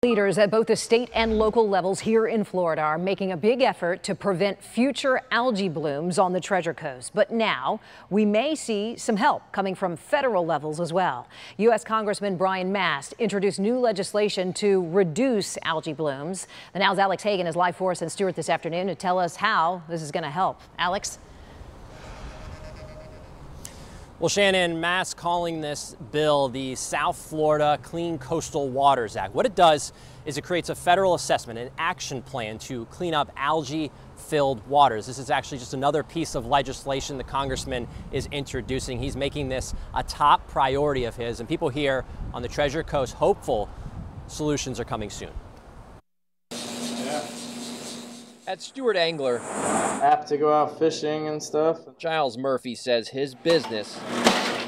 Leaders at both the state and local levels here in Florida are making a big effort to prevent future algae blooms on the Treasure Coast. But now we may see some help coming from federal levels as well. U.S. Congressman Brian Mast introduced new legislation to reduce algae blooms. The Now's Alex Hagan is live for us in Stewart this afternoon to tell us how this is going to help. Alex? Well, Shannon, Mast calling this bill the South Florida Clean Coastal Waters Act. What it does is it creates a federal assessment, an action plan to clean up algae-filled waters. This is actually just another piece of legislation the congressman is introducing. He's making this a top priority of his, and people here on the Treasure Coast hopeful solutions are coming soon. At Stewart Angler, apt to go out fishing and stuff. Giles Murphy says his business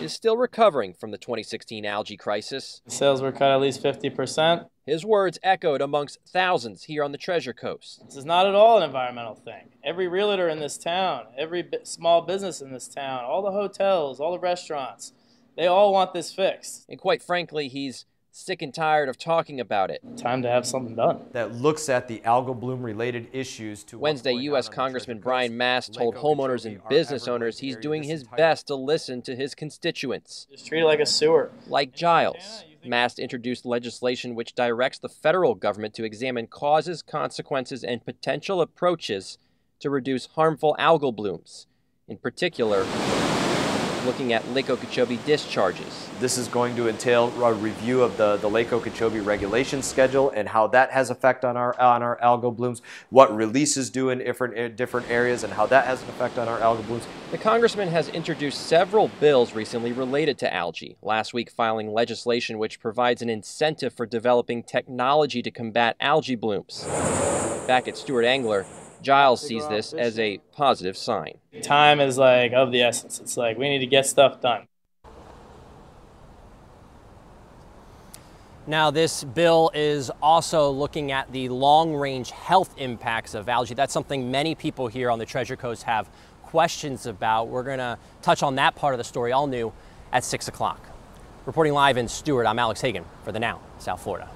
is still recovering from the 2016 algae crisis. Sales were cut at least 50%. His words echoed amongst thousands here on the Treasure Coast. This is not at all an environmental thing. Every realtor in this town, every small business in this town, all the hotels, all the restaurants, they all want this fixed. And quite frankly, he's sick and tired of talking about it. Time to have something done. That looks at the algal bloom related issues. Wednesday, U.S. Congressman Brian Mast told homeowners and business owners he's doing his best to listen to his constituents. Just treat it like a sewer. Like Giles. Mast introduced legislation which directs the federal government to examine causes, consequences, and potential approaches to reduce harmful algal blooms. In particular, looking at Lake Okeechobee discharges. This is going to entail a review of the Lake Okeechobee regulation schedule and how that has effect on our algal blooms, what releases do in different areas, and how that has an effect on our algal blooms. The congressman has introduced several bills recently related to algae, last week filing legislation which provides an incentive for developing technology to combat algae blooms. Back at Stewart Angler, Giles sees this as a positive sign. Time is like of the essence. It's like we need to get stuff done. Now, this bill is also looking at the long-range health impacts of algae. That's something many people here on the Treasure Coast have questions about. We're going to touch on that part of the story, all new at 6 o'clock. Reporting live in Stewart, I'm Alex Hagan for the Now, South Florida.